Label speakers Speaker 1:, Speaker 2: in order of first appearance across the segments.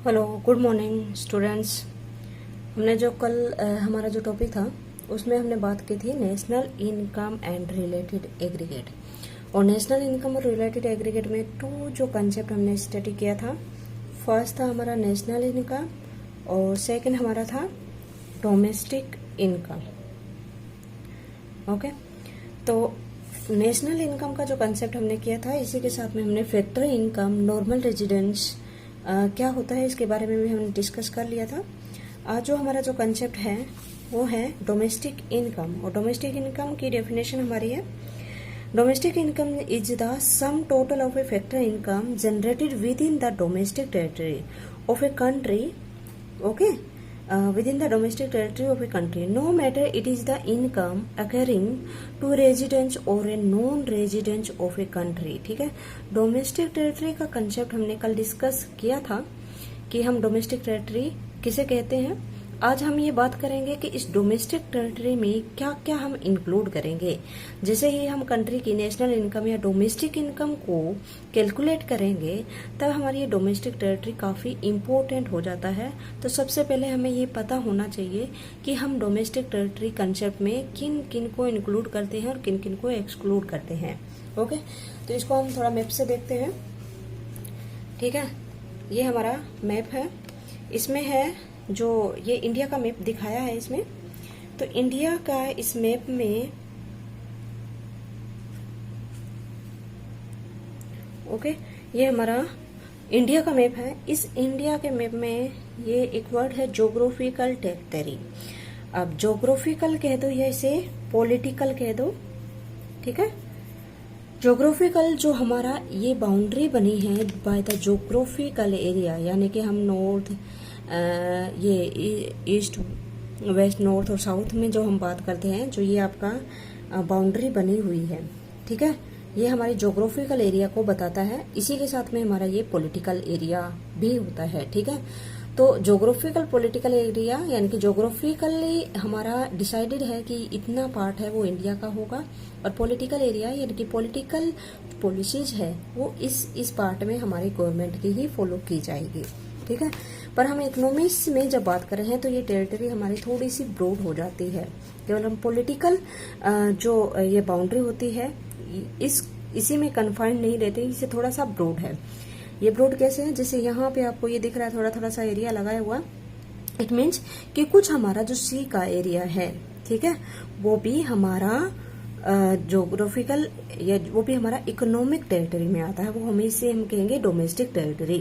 Speaker 1: Hello, good morning students. हमने जो कल हमारा जो टॉपिक था उसमें हमने बात की थी national income and related aggregate. और नेशनल इनकम और रिलेटेड एग्रीगेट में टू जो कंसेप्ट हमने स्टडी किया था, फर्स्ट था हमारा नेशनल इनकम और सेकंड हमारा था डोमेस्टिक इनकम। ओके, तो नेशनल इनकम का जो कंसेप्ट हमने किया था, इसी के साथ में हमने फैक्टर इनकम, नॉर्मल रेजिडेंस क्या होता है इसके बारे में भी हमने डिस्कस कर लिया था। आज जो हमारा जो कंसेप्ट है वो है डोमेस्टिक इनकम। और डोमेस्टिक इनकम की डेफिनेशन हमारी है, domestic income is the sum total of A factor income generated with in the domestic territory of a country, okay, within the domestic territory of a country, no matter it is the income occurring to residents or a non-residents of a country। ठीक है, domestic territory का concept हमने कल discuss किया था कि हम domestic territory किसे कहते हैं। आज हम ये बात करेंगे कि इस डोमेस्टिक टेरिटरी में क्या क्या हम इंक्लूड करेंगे। जैसे ही हम कंट्री की नेशनल इनकम या डोमेस्टिक इनकम को कैलकुलेट करेंगे तब हमारी ये डोमेस्टिक टेरिटरी काफ़ी इम्पोर्टेंट हो जाता है। तो सबसे पहले हमें ये पता होना चाहिए कि हम डोमेस्टिक टेरिटरी कंसेप्ट में किन किन को इंक्लूड करते हैं और किन किन को एक्सक्लूड करते हैं। ओके, तो इसको हम थोड़ा मैप से देखते हैं। ठीक है, ये हमारा मैप है, इसमें है जो ये इंडिया का मैप दिखाया है इसमें। तो इंडिया का इस मैप में, ओके, ये हमारा इंडिया का मैप है। इस इंडिया के मैप में ये एक वर्ड है ज्योग्राफिकल टेरिटरी। अब ज्योग्राफिकल कह दो या इसे पॉलिटिकल कह दो, ठीक है। ज्योग्राफिकल जो हमारा ये बाउंड्री बनी है बाय द ज्योग्राफिकल एरिया, यानी कि हम नॉर्थ, ये ईस्ट, वेस्ट, नॉर्थ और साउथ में जो हम बात करते हैं, जो ये आपका बाउंड्री बनी हुई है, ठीक है, ये हमारी ज्योग्राफिकल एरिया को बताता है। इसी के साथ में हमारा ये पॉलिटिकल एरिया भी होता है, ठीक है। तो ज्योग्राफिकल पॉलिटिकल एरिया यानी कि ज्योग्राफिकली हमारा डिसाइडेड है कि इतना पार्ट है वो इंडिया का होगा, और पॉलिटिकल एरिया यानी कि पॉलिटिकल पॉलिसीज है वो इस पार्ट में हमारी गवर्नमेंट की ही फॉलो की जाएगी, ठीक है। पर हम इकोनॉमिक्स में जब बात कर रहे हैं तो ये टेरिटरी हमारी थोड़ी सी ब्रॉड हो जाती है। केवल हम पॉलिटिकल जो ये बाउंड्री होती है इसी में कन्फाइंड नहीं रहते, इसे थोड़ा सा ब्रॉड है। ये ब्रॉड कैसे है, जैसे यहाँ पे आपको ये दिख रहा है थोड़ा थोड़ा सा एरिया लगाया हुआ, इट मीन्स कि कुछ हमारा जो सी का एरिया है, ठीक है, वो भी हमारा ज्योग्राफिकल या वो भी हमारा इकोनॉमिक टेरिटरी में आता है, वो हम इसे हम कहेंगे डोमेस्टिक टेरिटरी।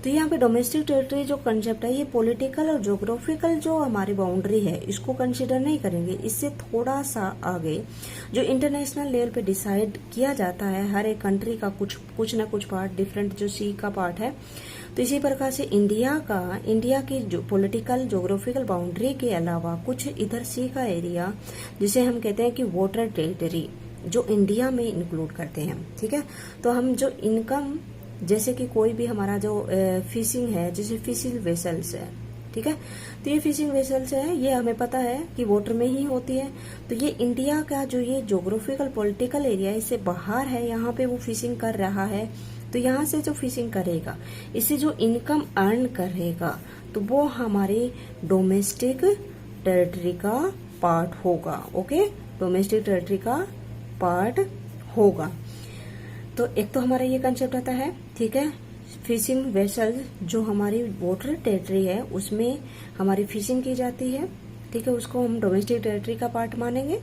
Speaker 1: तो यहाँ पे डोमेस्टिक टेरिटरी जो कंसेप्ट है ये पॉलिटिकल और ज्योग्राफिकल जो हमारी बाउंड्री है इसको कंसीडर नहीं करेंगे। इससे थोड़ा सा आगे जो इंटरनेशनल लेवल पे डिसाइड किया जाता है, हर एक कंट्री का कुछ ना कुछ पार्ट डिफरेंट जो सी का पार्ट है, तो इसी प्रकार से इंडिया की जो पॉलिटिकल ज्योग्राफिकल बाउंड्री के अलावा कुछ इधर सी का एरिया जिसे हम कहते हैं कि वाटर टेरिटरी जो इंडिया में इंक्लूड करते हैं, ठीक है। तो हम जो इनकम, जैसे कि कोई भी हमारा जो फिशिंग है, जैसे फिशिंग वेसल्स है, ठीक है, तो ये फिशिंग वेसल्स है, ये हमें पता है कि वाटर में ही होती है। तो ये इंडिया का जो ये ज्योग्राफिकल पॉलिटिकल एरिया इससे बाहर है, यहाँ पे वो फिशिंग कर रहा है। तो यहाँ से जो फिशिंग करेगा, इससे जो इनकम अर्न करेगा, तो वो हमारी डोमेस्टिक टेरिटरी का पार्ट होगा, ओके, डोमेस्टिक टेरिटरी का पार्ट होगा। तो एक तो हमारा ये कंसेप्ट आता है, ठीक है, फिशिंग वेसल जो हमारी वाटर टेरिटरी है उसमें हमारी फिशिंग की जाती है, ठीक है, उसको हम डोमेस्टिक टेरिटरी का पार्ट मानेंगे।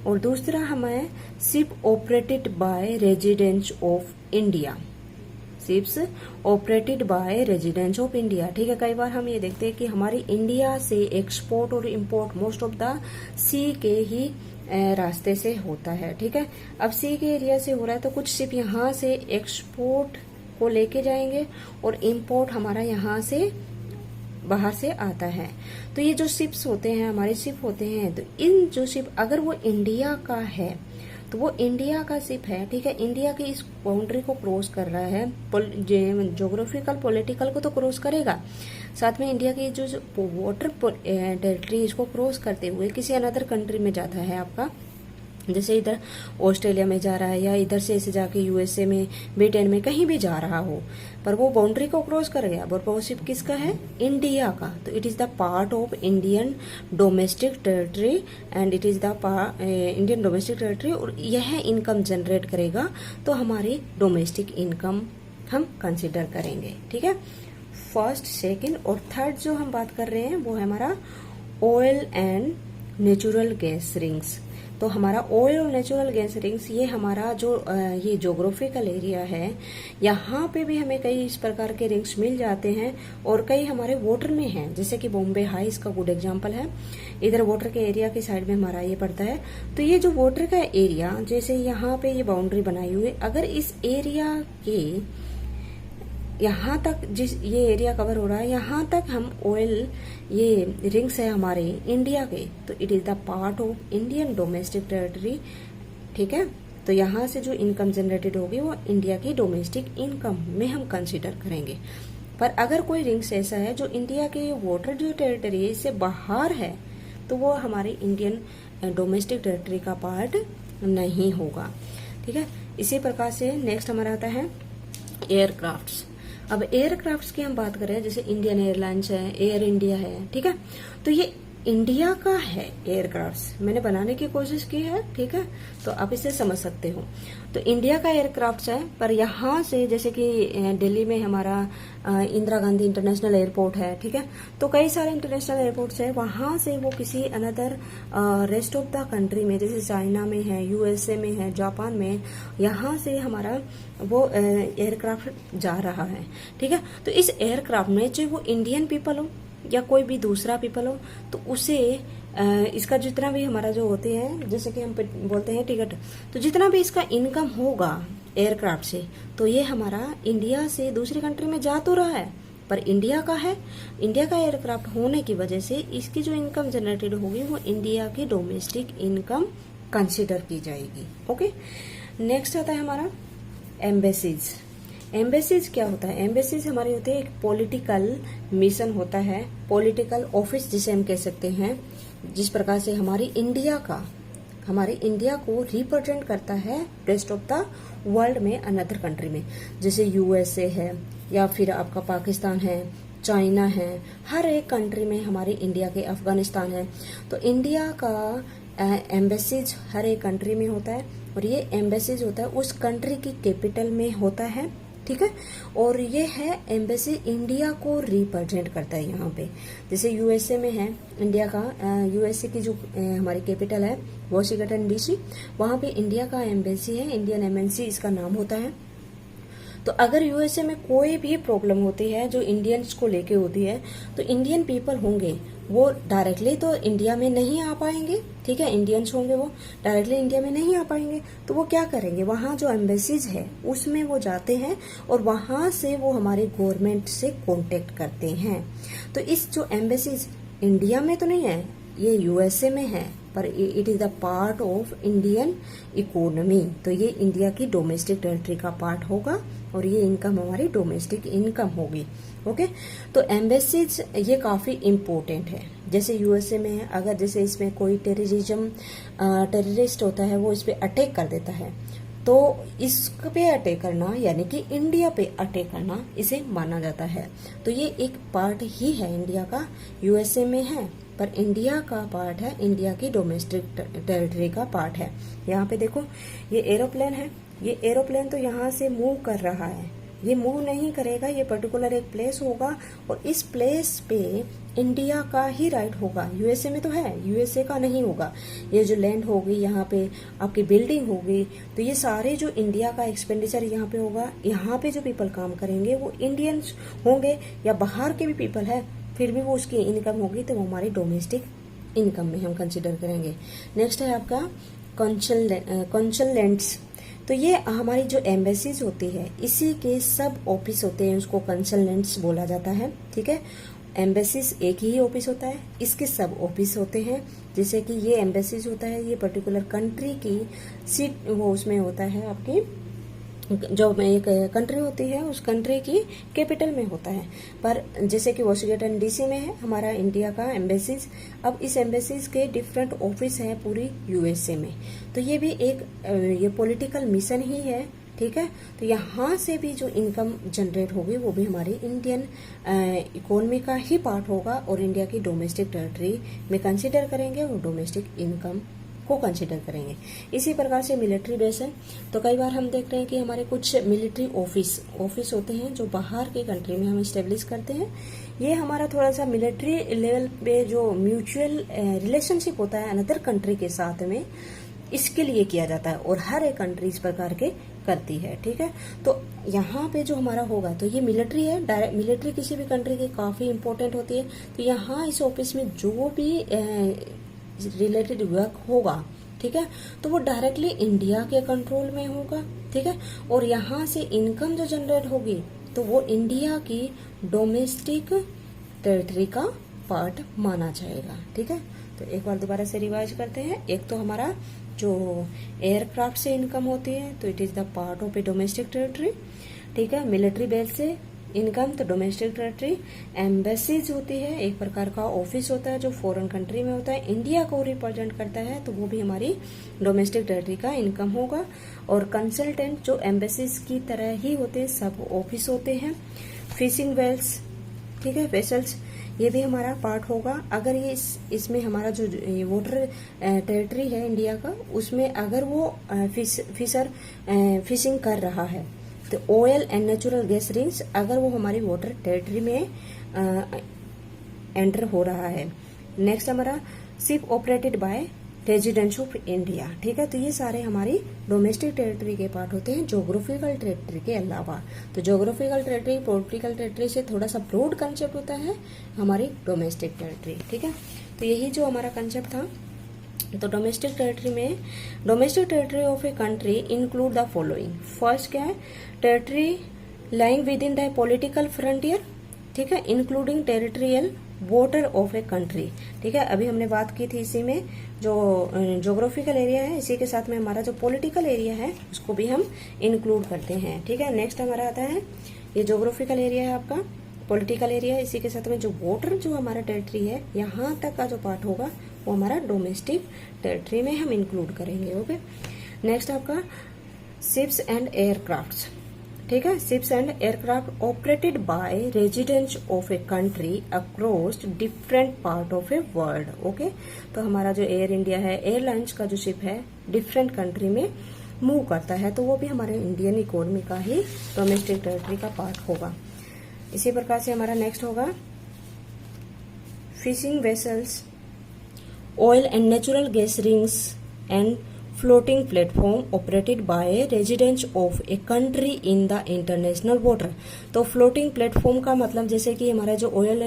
Speaker 1: और दूसरा हमें ship operated by residents of India, ships operated by residents of India, ठीक है। कई बार हम ये देखते हैं कि हमारी इंडिया से एक्सपोर्ट और इंपोर्ट मोस्ट ऑफ द सी के ही रास्ते से होता है, ठीक है। अब सी के एरिया से हो रहा है तो कुछ शिप यहाँ से एक्सपोर्ट को लेके जाएंगे और इंपोर्ट हमारा यहाँ से बाहर से आता है। तो ये जो शिप्स होते हैं, हमारे शिप होते हैं, तो इन जो शिप अगर वो इंडिया का है तो वो इंडिया का शिप है, ठीक है, इंडिया की इस बाउंड्री को क्रॉस कर रहा है, ज्योग्राफिकल पॉलिटिकल को तो क्रॉस करेगा, साथ में इंडिया की जो वाटर टेरिटरी इसको क्रॉस करते हुए किसी अनदर कंट्री में जाता है आपका जैसे इधर ऑस्ट्रेलिया में जा रहा है या इधर से ऐसे जाके यूएसए में, ब्रिटेन में कहीं भी जा रहा हो, पर वो बाउंड्री को क्रॉस कर गया, पर वो शिप किसका है? इंडिया का। तो it is the part of Indian domestic territory and it is the Indian domestic territory, और यह इनकम जनरेट करेगा तो हमारी डोमेस्टिक इनकम हम कंसिडर करेंगे। ठीक है, फर्स्ट, सेकेंड और थर्ड जो हम बात कर रहे हैं वो है हमारा oil and natural gas rings. तो हमारा ऑयल और नेचुरल गैस रिंग्स, ये हमारा जो ये जोग्राफिकल एरिया है, यहाँ पे भी हमें कई इस प्रकार के रिंग्स मिल जाते हैं और कई हमारे वाटर में हैं, जैसे कि बॉम्बे हाई इसका गुड एग्जांपल है। इधर वाटर के एरिया के साइड में हमारा ये पड़ता है। तो ये जो वाटर का एरिया, जैसे यहाँ पे ये बाउंड्री बनाई हुई, अगर इस एरिया के यहाँ तक जिस ये एरिया कवर हो रहा है, यहाँ तक हम ऑयल, ये रिंग्स है हमारे इंडिया के, तो it is the part of Indian domestic territory. ठीक है, तो यहाँ से जो इनकम जनरेटेड होगी वो इंडिया की डोमेस्टिक इनकम में हम कंसीडर करेंगे। पर अगर कोई रिंग्स ऐसा है जो इंडिया के वाटर जो टेरिटरी है इससे बाहर है, तो वो हमारी इंडियन डोमेस्टिक टेरिटरी का पार्ट नहीं होगा। ठीक है, इसी प्रकार से नेक्स्ट हमारा आता है एयरक्राफ्ट्स। अब एयरक्राफ्ट्स की हम बात करें, जैसे इंडियन एयरलाइंस है, एयर इंडिया है, ठीक है, तो ये इंडिया का है एयरक्राफ्ट्स, मैंने बनाने की कोशिश की है। ठीक है, तो आप इसे समझ सकते हो। तो इंडिया का एयरक्राफ्ट्स है, पर यहाँ से जैसे कि दिल्ली में हमारा इंदिरा गांधी इंटरनेशनल एयरपोर्ट है, ठीक है, तो कई सारे इंटरनेशनल एयरपोर्ट्स है, वहां से वो किसी another rest of the country में, जैसे चाइना में है, यूएसए में है, जापान में, यहाँ से हमारा वो एयरक्राफ्ट जा रहा है। ठीक है, तो इस एयरक्राफ्ट में चाहे वो इंडियन पीपल हो या कोई भी दूसरा पीपल हो, तो उसे इसका जितना भी हमारा जो होते हैं, जैसे कि हम बोलते हैं टिकट, तो जितना भी इसका इनकम होगा एयरक्राफ्ट से, तो ये हमारा इंडिया से दूसरी कंट्री में जा तो रहा है, पर इंडिया का है। इंडिया का एयरक्राफ्ट होने की वजह से इसकी जो इनकम जनरेटेड होगी वो इंडिया की डोमेस्टिक इनकम कंसिडर की जाएगी। ओके, नेक्स्ट आता है हमारा एम्बेसीज। एम्बेसीज क्या होता है? एम्बेसीज हमारे होते हैं एक पॉलिटिकल मिशन होता है, पॉलिटिकल ऑफिस जिसे हम कह सकते हैं, जिस प्रकार से हमारे इंडिया को रिप्रेजेंट करता है रेस्ट ऑफ द वर्ल्ड में, अनदर कंट्री में, जैसे यूएसए है या फिर आपका पाकिस्तान है, चाइना है, हर एक कंट्री में हमारे इंडिया के, अफगानिस्तान है। तो इंडिया का एम्बेसीज हर एक कंट्री में होता है, और ये एम्बेसीज होता है उस कंट्री की कैपिटल में होता है। ठीक है, और ये है एम्बेसी इंडिया को रिप्रेजेंट करता है। यहाँ पे जैसे यूएसए में है इंडिया का, यूएसए की जो हमारी कैपिटल है वॉशिंगटन डीसी, वहां पे इंडिया का एम्बेसी है, इंडियन एमएनसी इसका नाम होता है। तो अगर यूएसए में कोई भी प्रॉब्लम होती है जो इंडियंस को लेके होती है, तो इंडियन पीपल होंगे वो डायरेक्टली तो इंडिया में नहीं आ पाएंगे। ठीक है, इंडियंस होंगे वो डायरेक्टली इंडिया में नहीं आ पाएंगे, तो वो क्या करेंगे, वहां जो एम्बेसीज है उसमें वो जाते हैं और वहां से वो हमारे गवर्नमेंट से कांटेक्ट करते हैं। तो इस जो एम्बेसीज इंडिया में तो नहीं है, ये यूएसए में है, पर it is the part of Indian economy, तो ये इंडिया की डोमेस्टिक टेरिटरी का पार्ट होगा और ये इनकम हमारी डोमेस्टिक इनकम होगी। ओके, तो एम्बेसीज ये काफी इम्पोर्टेंट है। जैसे यूएसए में है, अगर जैसे इसमें कोई टेररिस्ट होता है, वो इस पे अटैक कर देता है, तो इस पे अटैक करना यानी कि इंडिया पे अटैक करना इसे माना जाता है। तो ये एक पार्ट ही है इंडिया का, यूएसए में है पर इंडिया का पार्ट है, इंडिया की डोमेस्टिक टेरिटरी का पार्ट है। यहाँ पे देखो ये एरोप्लेन है, ये एरोप्लेन तो यहाँ से मूव कर रहा है, ये मूव नहीं करेगा, ये पर्टिकुलर एक प्लेस होगा और इस प्लेस पे इंडिया का ही राइट होगा। यूएसए में तो है, यूएसए का नहीं होगा। ये जो लैंड होगी, यहाँ पे आपकी बिल्डिंग होगी, तो ये सारे जो इंडिया का एक्सपेंडिचर यहाँ पे होगा। यहाँ पे जो पीपल काम करेंगे वो इंडियंस होंगे या बाहर के भी पीपल है, फिर भी वो उसकी इनकम होगी, तो वो हमारी डोमेस्टिक इनकम में हम कंसिडर करेंगे। नेक्स्ट है आपका कंसल्टेंट्स। तो ये हमारी जो एम्बेसीज होती है इसी के सब ऑफिस होते हैं, उसको कंसल्टेंट्स बोला जाता है। ठीक है, एम्बेसीज एक ही ऑफिस होता है, इसके सब ऑफिस होते हैं। जैसे कि ये एम्बेसीज होता है, ये पर्टिकुलर कंट्री की सीट वो उसमें होता है आपकी जो एक कंट्री होती है उस कंट्री की कैपिटल में होता है। पर जैसे कि वॉशिंगटन डीसी में है हमारा इंडिया का एम्बेसीज, अब इस एम्बेसीज के डिफरेंट ऑफिस हैं पूरी यूएसए में। तो ये भी एक ये पॉलिटिकल मिशन ही है, ठीक है। तो यहाँ से भी जो इनकम जनरेट होगी वो भी हमारी इंडियन इकोनॉमी का ही पार्ट होगा और इंडिया की डोमेस्टिक टेरिटरी में कंसिडर करेंगे और डोमेस्टिक इनकम को कंसिडर करेंगे। इसी प्रकार से मिलिट्री बेस है। तो कई बार हम देख रहे हैं कि हमारे कुछ मिलिट्री ऑफिस होते हैं जो बाहर के कंट्री में हम स्टेब्लिश करते हैं। ये हमारा थोड़ा सा मिलिट्री लेवल पे जो म्यूचुअल रिलेशनशिप होता है अनदर कंट्री के साथ में, इसके लिए किया जाता है और हर एक कंट्री इस प्रकार के करती है, ठीक है। तो यहाँ पे जो हमारा होगा तो ये मिलिट्री है, डायरेक्ट मिलिट्री किसी भी कंट्री की काफी इंपॉर्टेंट होती है। तो यहाँ इस ऑफिस में जो भी रिलेटेड वर्क होगा, ठीक है, तो वो डायरेक्टली इंडिया के कंट्रोल में होगा, ठीक है। और यहाँ से इनकम जो जनरेट होगी तो वो इंडिया की डोमेस्टिक टेरिटरी का पार्ट माना जाएगा, ठीक है। तो एक बार दोबारा से रिवाइज करते हैं। एक तो हमारा जो एयरक्राफ्ट से इनकम होती है तो it is the part of A domestic territory, ठीक है। मिलिट्री बेस से इनकम तो डोमेस्टिक टेरिटरी। एम्बेसीज होती है, एक प्रकार का ऑफिस होता है जो फॉरेन कंट्री में होता है, इंडिया को रिप्रेजेंट करता है, तो वो भी हमारी डोमेस्टिक टेरिटरी का इनकम होगा। और कंसल्टेंट जो एम्बेसीज की तरह ही होते हैं, सब ऑफिस होते हैं। फिशिंग वेल्स, ठीक है, वेसल्स, ये भी हमारा पार्ट होगा। अगर ये इसमें हमारा जो वाटर टेरिटरी है इंडिया का, उसमें अगर वो फिशर फिशिंग कर रहा है तो oil and natural gas rings अगर वो हमारी वाटर टेरिटरी में एंटर हो रहा है। नेक्स्ट हमारा ship operated by residents of India, ठीक है। तो ये सारे हमारी डोमेस्टिक टेरिटरी के पार्ट होते हैं ज्योग्राफिकल टेरिटरी के अलावा। तो ज्योग्राफिकल टेरिटरी पॉलिटिकल टेरिटरी से थोड़ा सा ब्रॉड कंसेप्ट होता है हमारी डोमेस्टिक टेरिटरी, ठीक है। तो यही जो हमारा कंसेप्ट था। तो डोमेस्टिक टेरिटरी में domestic territory of a country include the following. First क्या है, territory lying with in the political frontier, ठीक है, including territorial border of a country, ठीक है। अभी हमने बात की थी इसी में जो ज्योग्राफिकल एरिया है, इसी के साथ में हमारा जो पॉलिटिकल एरिया है उसको भी हम इंक्लूड करते हैं, ठीक है। नेक्स्ट हमारा आता है ये ज्योग्राफिकल एरिया है आपका, पॉलिटिकल एरिया, इसी के साथ में जो बॉर्डर जो हमारा टेरिटरी है यहाँ तक का जो पार्ट होगा वो हमारा डोमेस्टिक टेरिटरी में हम इंक्लूड करेंगे, ओके। नेक्स्ट आपका शिप्स एंड एयरक्राफ्ट्स, ठीक है। Ships and aircraft operated by residents of a country across different part of a world, okay. तो हमारा जो एयर इंडिया है, एयरलाइंस का जो शिप है डिफरेंट कंट्री में मूव करता है, तो वो भी हमारे इंडियन इकोनॉमी का ही डोमेस्टिक टेरिटरी का पार्ट होगा। इसी प्रकार से हमारा नेक्स्ट होगा fishing vessels, oil and natural gas rings and floating platform operated by residents of a country in the international water. तो फ्लोटिंग प्लेटफॉर्म का मतलब जैसे कि हमारा जो ऑयल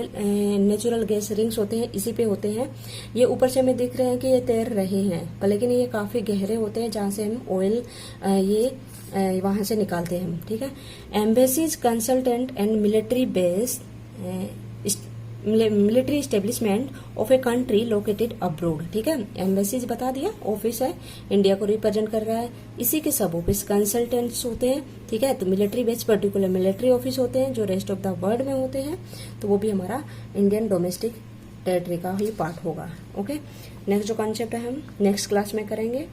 Speaker 1: नेचुरल गैस रिंग्स होते हैं इसी पे होते हैं। ये ऊपर से हमें दिख रहे हैं कि ये तैर रहे हैं, पर लेकिन ये काफी गहरे होते हैं जहां से हम ऑयल ये वहां से निकालते हैं हम, ठीक है। Embassies, consultant and military base military establishment of a country located abroad, ठीक है। एम्बेसीज बता दिया, ऑफिस है, इंडिया को रिप्रेजेंट कर रहा है, इसी के सब ऑफिस कंसल्टेंट्स होते हैं, ठीक है। तो military base particular military office होते हैं जो रेस्ट ऑफ द वर्ल्ड में होते हैं, तो वो भी हमारा इंडियन डोमेस्टिक टेरिटरी का ही पार्ट होगा, ओके। नेक्स्ट जो कॉन्सेप्ट है हम नेक्स्ट क्लास में करेंगे।